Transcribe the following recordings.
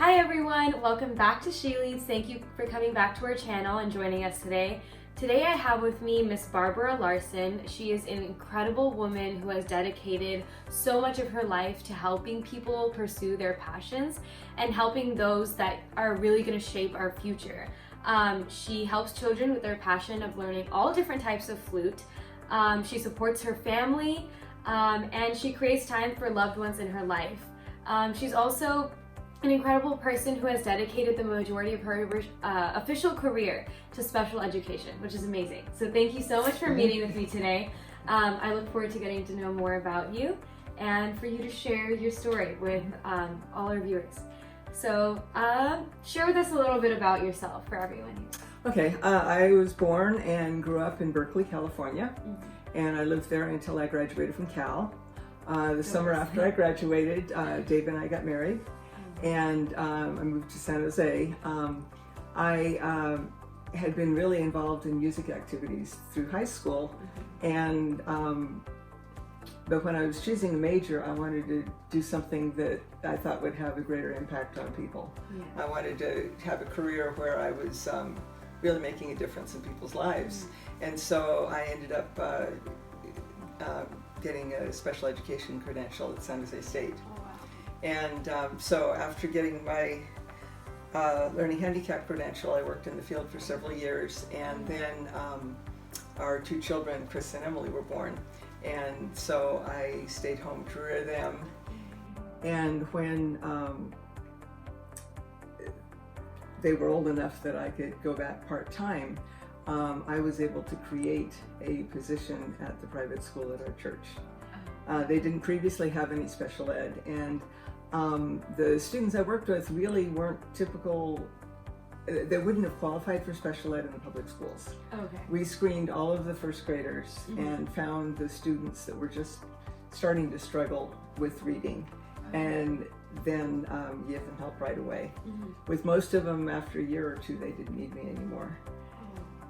Hi everyone, welcome back to heLeads. Thank you for coming back to our channel and joining us today. Today I have with me Miss Barbara Larsen. She is an incredible woman who has dedicated so much of her life to helping people pursue their passions and helping those that are really going to shape our future. She helps children with their passion of learning all different types of flute. She supports her family and she creates time for loved ones in her life. She's also an incredible person who has dedicated the majority of her official career to special education, which is amazing. So thank you so much for meeting with me today. I look forward to getting to know more about you and for you to share your story with all our viewers. So share with us a little bit about yourself for everyone. Okay, I was born and grew up in Berkeley, California, and I lived there until I graduated from Cal. The summer after I graduated, Dave and I got married, and I moved to San Jose. I had been really involved in music activities through high school, and but when I was choosing a major, I wanted to do something that I thought would have a greater impact on people. I wanted to have a career where I was really making a difference in people's lives, and so I ended up getting a special education credential at San Jose State. And so after getting my learning handicap credential, I worked in the field for several years, and then our two children, Chris and Emily, were born, and so I stayed home to rear them. And when they were old enough that I could go back part-time, I was able to create a position at the private school at our church. They didn't previously have any special ed, and the students I worked with really weren't typical. They wouldn't have qualified for special ed in the public schools. Okay. We screened all of the first graders and found the students that were just starting to struggle with reading, and then gave them help right away. With most of them, after a year or two, they didn't need me anymore.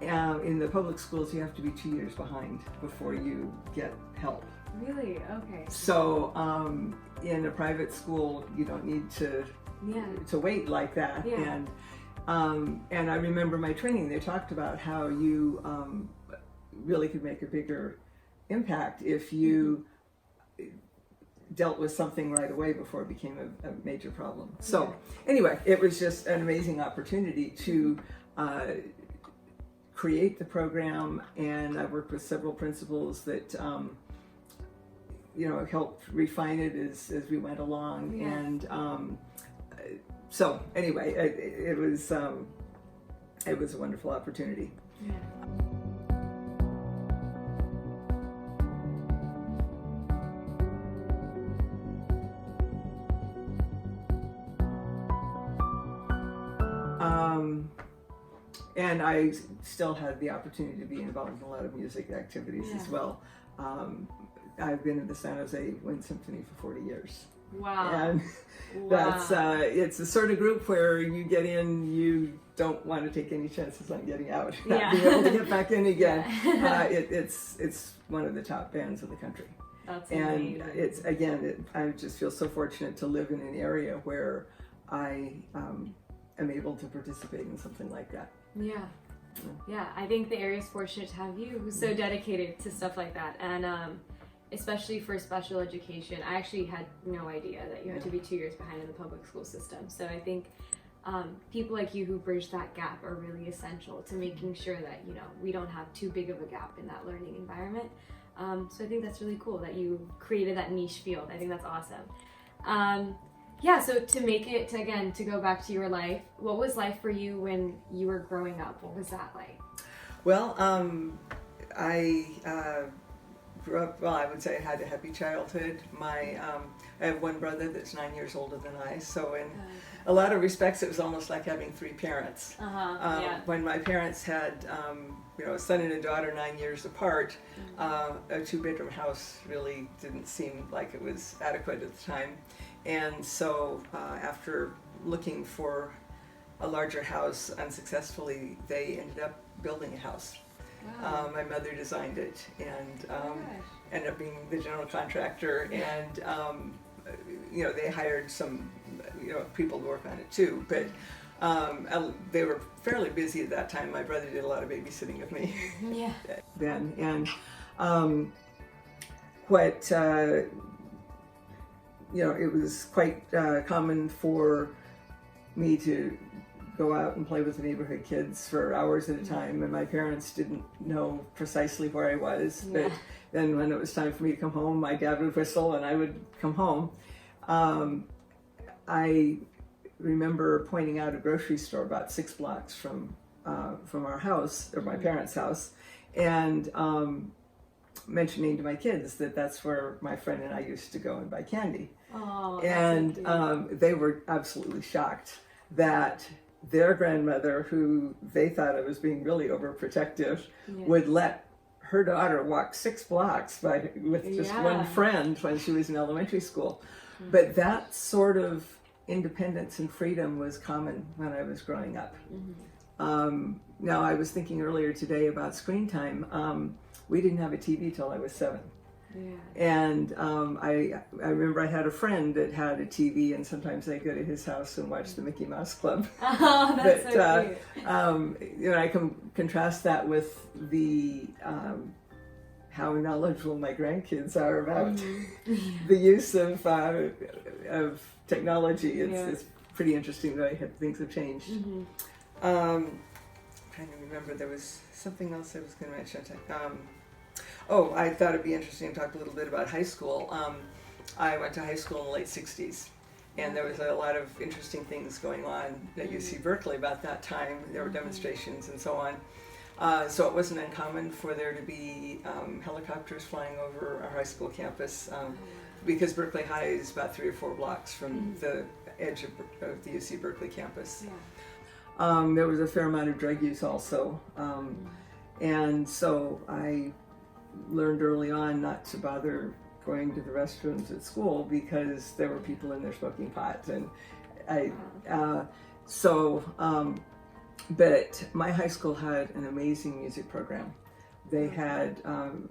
In the public schools, you have to be 2 years behind before you get help. Really? Okay. So in a private school, you don't need to wait like that. And I remember my training, they talked about how you really could make a bigger impact if you dealt with something right away before it became a major problem. So anyway, it was just an amazing opportunity to create the program, and I worked with several principals that helped refine it as we went along. And so anyway, it was a wonderful opportunity. And I still had the opportunity to be involved in a lot of music activities as well. I've been in the San Jose Wind Symphony for 40 years. Wow. And that's it's the sort of group where you get in, you don't want to take any chances on getting out, not being able to get back in again. It's one of the top bands in the country. That's amazing. And it's, again, I just feel so fortunate to live in an area where I am able to participate in something like that. Yeah, I think the area is fortunate to have you who's so dedicated to stuff like that, and especially for special education. I actually had no idea that you had to be 2 years behind in the public school system. So I think people like you who bridge that gap are really essential to making sure that we don't have too big of a gap in that learning environment. So I think that's really cool that you created that niche field. I think that's awesome. So to go back to your life, what was life for you when you were growing up? What was that like? Well, I grew up, I would say I had a happy childhood. I have one brother that's 9 years older than I, so in a lot of respects it was almost like having three parents. When my parents had a son and a daughter 9 years apart, a two-bedroom house really didn't seem like it was adequate at the time. And so after looking for a larger house unsuccessfully, they ended up building a house. My mother designed it and ended up being the general contractor, and they hired some people to work on it too. But they were fairly busy at that time. My brother did a lot of babysitting of me. Yeah. Then, and what it was quite common for me to go out and play with the neighborhood kids for hours at a time, and my parents didn't know precisely where I was. Yeah. But then when it was time for me to come home, my dad would whistle and I would come home. I remember pointing out a grocery store about 6 blocks from our house, or my parents' house, and mentioning to my kids that that's where my friend and I used to go and buy candy. Oh, and so they were absolutely shocked that their grandmother, who they thought I was being really overprotective, would let her daughter walk 6 blocks with just one friend when she was in elementary school. Mm-hmm. But that sort of independence and freedom was common when I was growing up. Mm-hmm. Now, I was thinking earlier today about screen time. We didn't have a TV till I was 7. Yeah. And I remember I had a friend that had a TV, and sometimes I'd go to his house and watch the Mickey Mouse Club. Oh, that's so cute. I can contrast that with the how knowledgeable my grandkids are about the use of technology. It's pretty interesting the way things have changed. Mm-hmm. Trying to remember, there was something else I was going to mention. I thought it'd be interesting to talk a little bit about high school. I went to high school in the late 60s, and there was a lot of interesting things going on at UC Berkeley about that time. There were demonstrations and so on. So it wasn't uncommon for there to be helicopters flying over our high school campus, because Berkeley High is about 3 or 4 blocks from the edge of the UC Berkeley campus. Yeah. There was a fair amount of drug use also, and so I learned early on not to bother going to the restrooms at school because there were people in there smoking pot, and but my high school had an amazing music program. They had,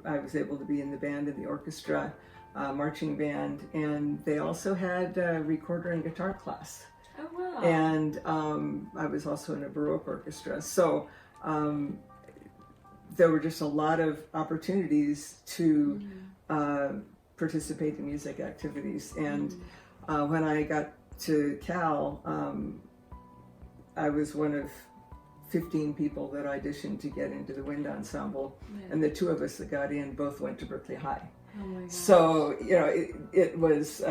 I was able to be in the band and the orchestra, marching band, and they also had a recorder and guitar class. Oh, wow. And I was also in a Baroque orchestra. So there were just a lot of opportunities to participate in music activities. And when I got to Cal, I was one of 15 people that auditioned to get into the wind ensemble, and the 2 of us that got in both went to Berkeley High. Oh my gosh. So it was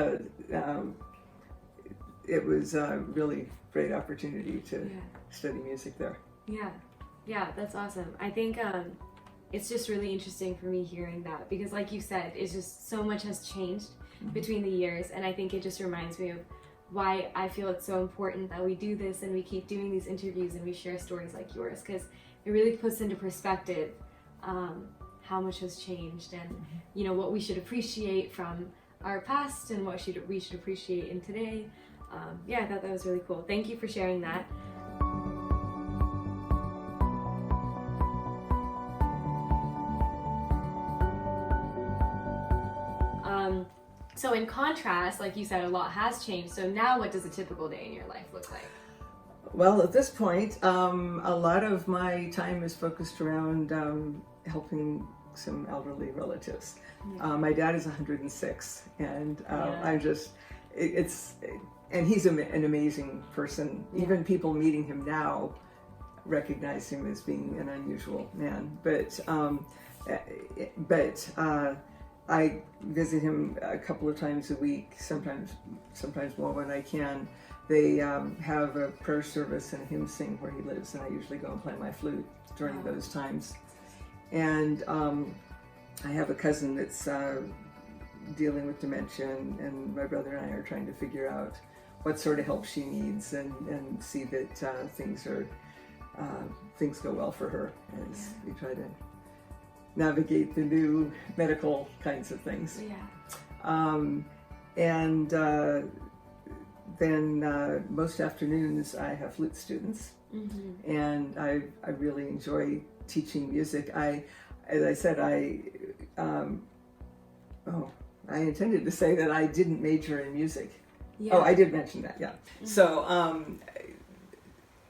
a really great opportunity to study music there. Yeah, that's awesome. I think it's just really interesting for me hearing that, because like you said, it's just so much has changed between the years, and I think it just reminds me of why I feel it's so important that we do this and we keep doing these interviews and we share stories like yours, because it really puts into perspective how much has changed, and what we should appreciate from our past and what we should appreciate in today. I thought that was really cool. Thank you for sharing that. So in contrast, like you said, a lot has changed. So now what does a typical day in your life look like? Well, at this point, a lot of my time is focused around helping some elderly relatives. My dad is 106, and and he's an amazing person. Even people meeting him now recognize him as being an unusual man. But I visit him a couple of times a week, sometimes more when I can. They have a prayer service and a hymn sing where he lives, and I usually go and play my flute during those times. And I have a cousin that's dealing with dementia, and my brother and I are trying to figure out what sort of help she needs and see that things go well for her as we try to navigate the new medical kinds of things. Then most afternoons I have flute students, and I really enjoy teaching music. As I said, I intended to say that I didn't major in music Yeah. Oh, I did mention that, yeah. Mm-hmm. So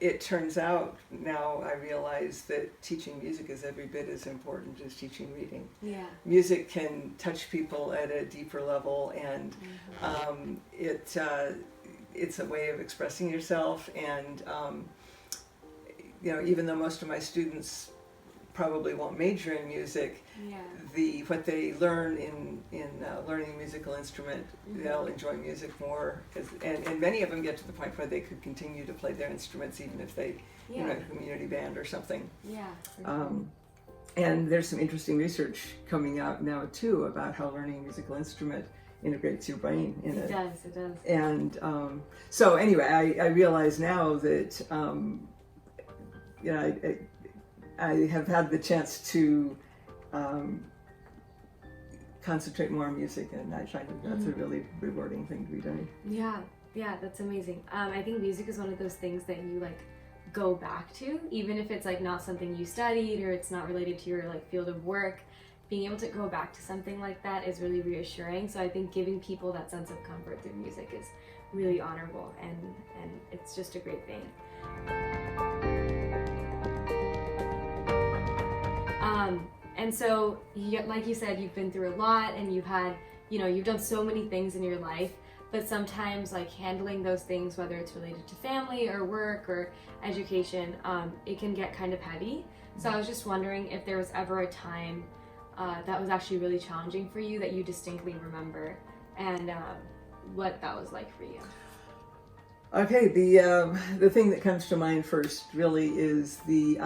it turns out now I realize that teaching music is every bit as important as teaching reading. Yeah. Music can touch people at a deeper level, and it's a way of expressing yourself. And even though most of my students probably won't major in music, what they learn in learning a musical instrument, they'll enjoy music more, and many of them get to the point where they could continue to play their instruments even if they a community band or something. And there's some interesting research coming out now too about how learning a musical instrument integrates your brain in it. It does. And so anyway, I realize now that I have had the chance to concentrate more on music, and I find that that's a really rewarding thing to be doing. Yeah, that's amazing. I think music is one of those things that you like go back to, even if it's like not something you studied or it's not related to your like field of work. Being able to go back to something like that is really reassuring. So I think giving people that sense of comfort through music is really honorable, and it's just a great thing. And so, like you said, you've been through a lot, and you've had, you've done so many things in your life, but sometimes like handling those things, whether it's related to family or work or education, it can get kind of heavy. So I was just wondering if there was ever a time that was actually really challenging for you that you distinctly remember, and what that was like for you. Okay, the thing that comes to mind first really is the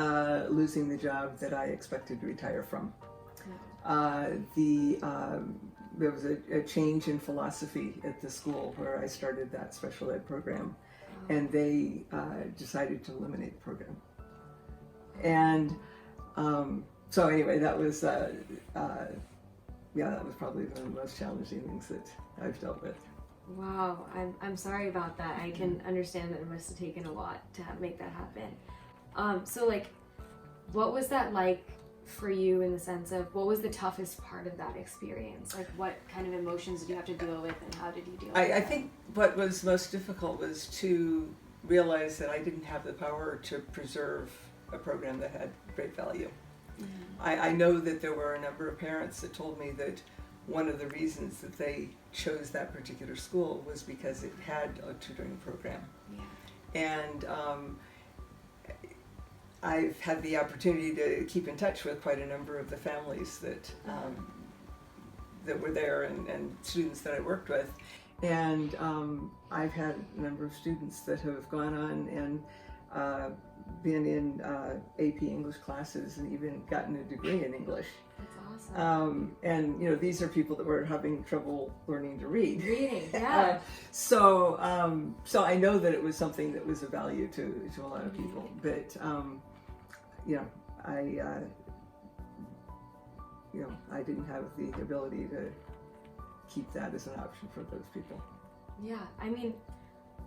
losing the job that I expected to retire from. There was a change in philosophy at the school where I started that special ed program, and they decided to eliminate the program. And so anyway, that was that was probably one of the most challenging things that I've dealt with. Wow, I'm sorry about that. I can understand that it must have taken a lot to make that happen. So like, what was that like for you, in the sense of what was the toughest part of that experience? Like, what kind of emotions did you have to deal with, and how did you deal with I that? think what was most difficult was to realize that I didn't have the power to preserve a program that had great value. I know that there were a number of parents that told me that one of the reasons that they chose that particular school was because it had a tutoring program. And I've had the opportunity to keep in touch with quite a number of the families that were there, and students that I worked with. And I've had a number of students that have gone on and been in AP English classes and even gotten a degree in English. That's awesome. And these are people that were having trouble learning to read. Reading, yeah. So I know that it was something that was of value to a lot of people. But I didn't have the ability to keep that as an option for those people. Yeah, I mean,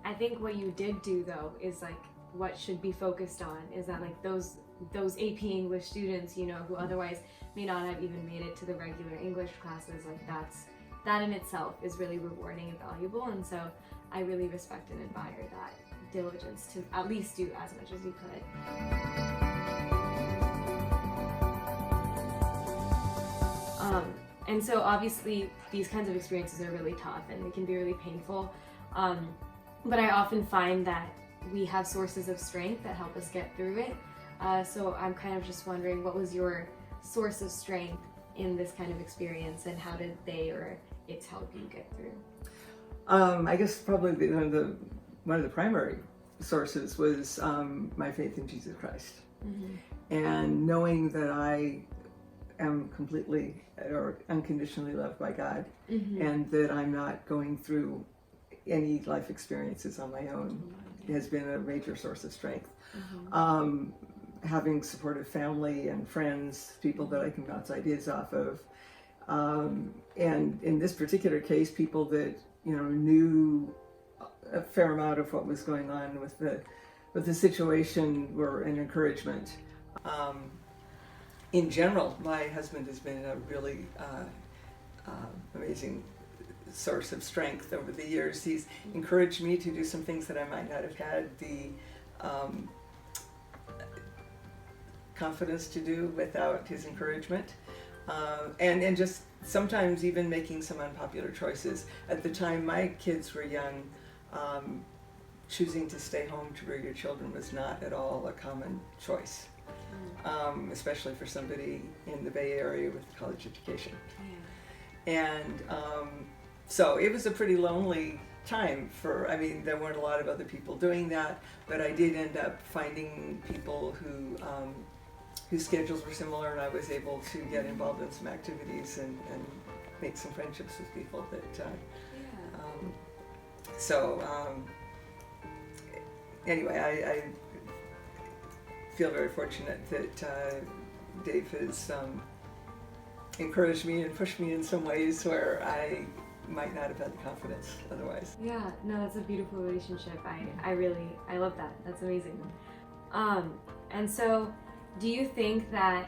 I think what you did do though is like what should be focused on is that like those AP English students, who otherwise may not have even made it to the regular English classes, like that in itself is really rewarding and valuable. And so I really respect and admire that diligence to at least do as much as you could. And so obviously these kinds of experiences are really tough and they can be really painful. But I often find that we have sources of strength that help us get through it. So I'm kind of just wondering, what was your source of strength in this kind of experience, and how did they or it help you get through? I guess probably one of the primary sources was my faith in Jesus Christ. And knowing that I am completely or unconditionally loved by God, and that I'm not going through any life experiences on my own has been a major source of strength. Having supportive family and friends, people that I can bounce ideas off of, and in this particular case, people that knew a fair amount of what was going on with the situation were an encouragement. In general, my husband has been a really amazing source of strength over the years. He's encouraged me to do some things that I might not have had the confidence to do without his encouragement. And just sometimes even making some unpopular choices. At the time my kids were young, choosing to stay home to rear your children was not at all a common choice, especially for somebody in the Bay Area with a college education. And so it was a pretty lonely time I mean, there weren't a lot of other people doing that, but I did end up finding people whose schedules were similar, and I was able to get involved in some activities and make some friendships with people that, anyway, I feel very fortunate that Dave has encouraged me and pushed me in some ways where I might not have had the confidence otherwise. Yeah, no, that's a beautiful relationship. I love that. That's amazing. And so, do you think that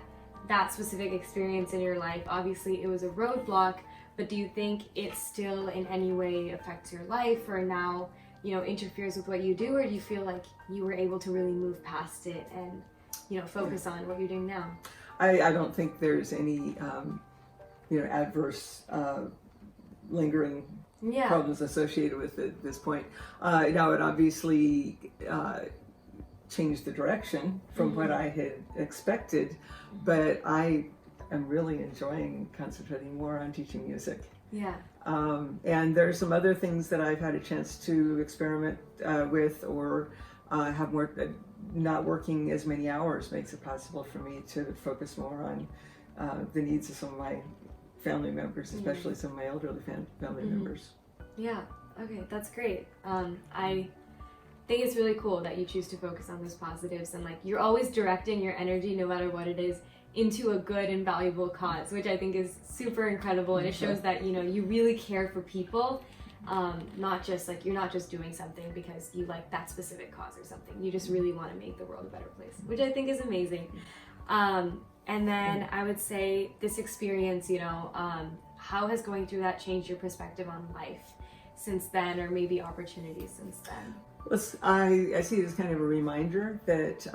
specific experience in your life, obviously it was a roadblock, but do you think it still in any way affects your life or now, interferes with what you do, or do you feel like you were able to really move past it and, focus on what you're doing now? I don't think there's any, adverse lingering problems associated with it at this point. Now it obviously changed the direction from what I had expected, but I am really enjoying concentrating more on teaching music. Yeah. And there are some other things that I've had a chance to experiment with, or have more. Not working as many hours makes it possible for me to focus more on the needs of some of my family members, especially some of my elderly family members. Yeah. Okay, that's great. I think it's really cool that you choose to focus on those positives, and like you're always directing your energy, no matter what it is, into a good and valuable cause, which I think is super incredible. And it shows that you really care for people, not just like you're not just doing something because you like that specific cause or something. You just really want to make the world a better place, which I think is amazing. And then I would say this experience, how has going through that changed your perspective on life since then, or maybe opportunities since then? Well, I see it as kind of a reminder that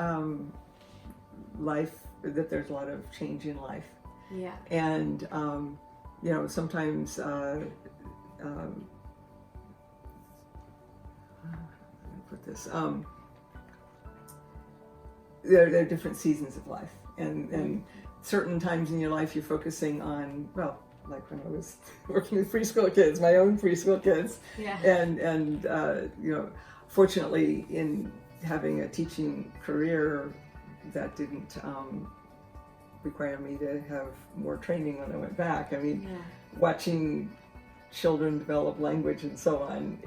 that there's a lot of change in life. Yeah. And, sometimes, how do I put this? There are different seasons of life. And certain times in your life you're focusing on, well, like when I was working with preschool kids, my own preschool kids. Yeah. And fortunately in having a teaching career, that didn't require me to have more training when I went back. I mean, watching children develop language and so on,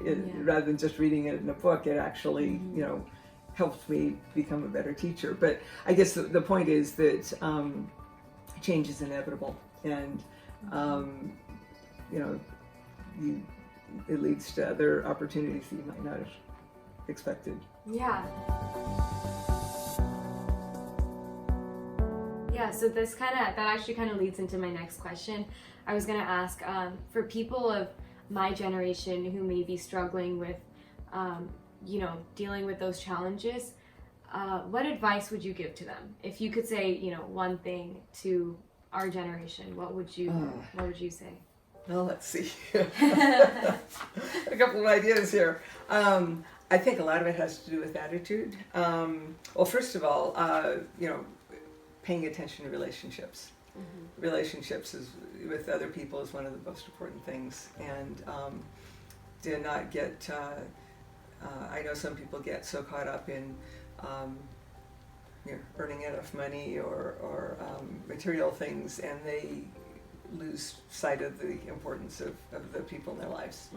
rather than just reading it in a book, it actually, helped me become a better teacher. But I guess the point is that change is inevitable, and it leads to other opportunities that you might not have expected. Yeah. Yeah, so that actually kind of leads into my next question. I was going to ask, for people of my generation who may be struggling with, dealing with those challenges, what advice would you give to them? If you could say, one thing to our generation, what would you say? Well, let's see. A couple of ideas here. I think a lot of it has to do with attitude. Well, first of all, paying attention to relationships. Relationships with other people is one of the most important things, and to not get. I know some people get so caught up in earning enough money or material things, and they lose sight of the importance of the people in their lives.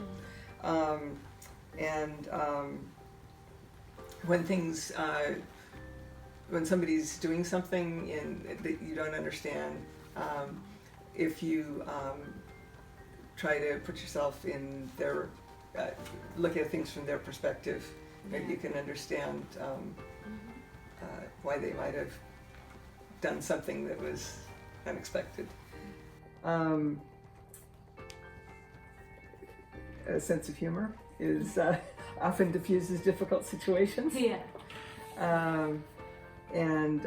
When somebody's doing something that you don't understand, if you try to put yourself in their, look at things from their perspective, maybe you can understand why they might have done something that was unexpected. a sense of humor is often diffuses difficult situations. Yeah. And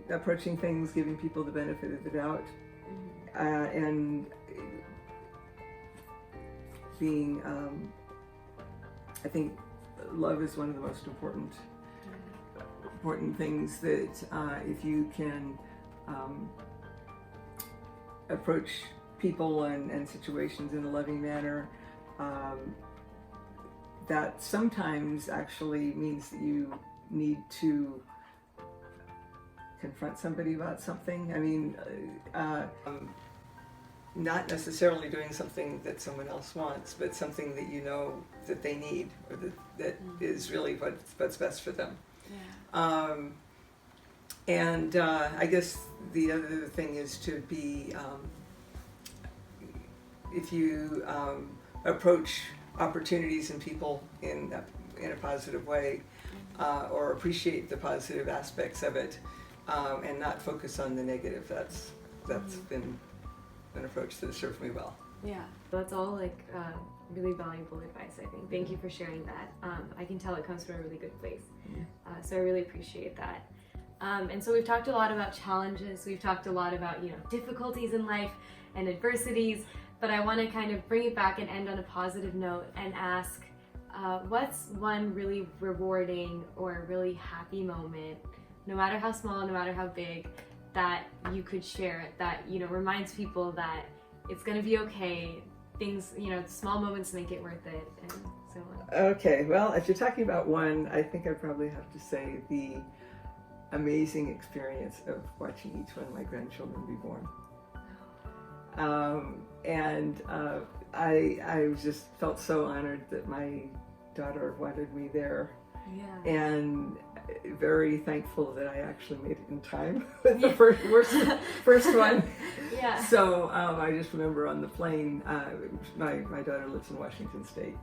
approaching things, giving people the benefit of the doubt, and being, I think love is one of the most important things that if you can approach people and situations in a loving manner, that sometimes actually means that you need to confront somebody about something. I mean, not necessarily doing something that someone else wants, but something that you know that they need, or that is really what's best for them. Yeah. And I guess the other thing is to be, if you approach opportunities and people in a positive way, or appreciate the positive aspects of it, and not focus on the negative. That's been an approach that has served me well. Yeah, that's all like really valuable advice, I think. Thank you for sharing that. I can tell it comes from a really good place. So I really appreciate that. And so we've talked a lot about challenges. We've talked a lot about, difficulties in life and adversities, but I want to kind of bring it back and end on a positive note and ask, what's one really rewarding or really happy moment, no matter how small, no matter how big, that you could share, that, reminds people that it's going to be okay. Things, small moments make it worth it, and so on. Okay, well, if you're talking about one, I think I probably have to say the amazing experience of watching each one of my grandchildren be born. I just felt so honored that my daughter wanted me there. Yeah. And very thankful that I actually made it in time with the first one. Yeah. So I just remember on the plane, my daughter lives in Washington State,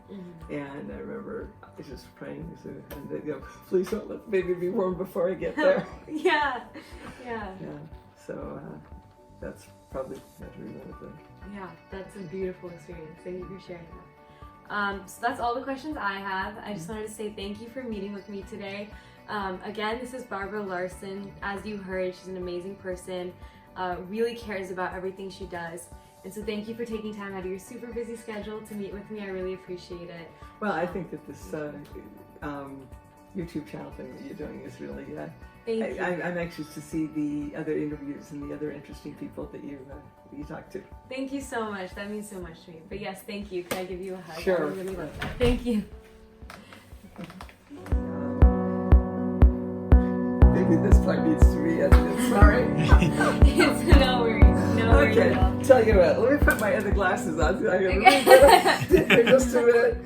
and I remember just praying, and please don't let the baby be born before I get there. Yeah. So that's probably one of them. Yeah, that's a beautiful experience. Thank you for sharing that. So that's all the questions I have. I just wanted to say thank you for meeting with me today. Again, this is Barbara Larsen. As you heard, she's an amazing person, really cares about everything she does. And so thank you for taking time out of your super busy schedule to meet with me. I really appreciate it. Well, I think that this YouTube channel thing that you're doing is really, Thank you. I'm anxious to see the other interviews and the other interesting people that you talk to. Thank you so much. That means so much to me. But yes, thank you. Can I give you a hug? Sure. I really love that. Thank you. Maybe this part needs to be edited. Sorry. It's no worries. No worries Okay. at all. Tell you what. Let me put my other glasses on. So I can read it. Just a minute.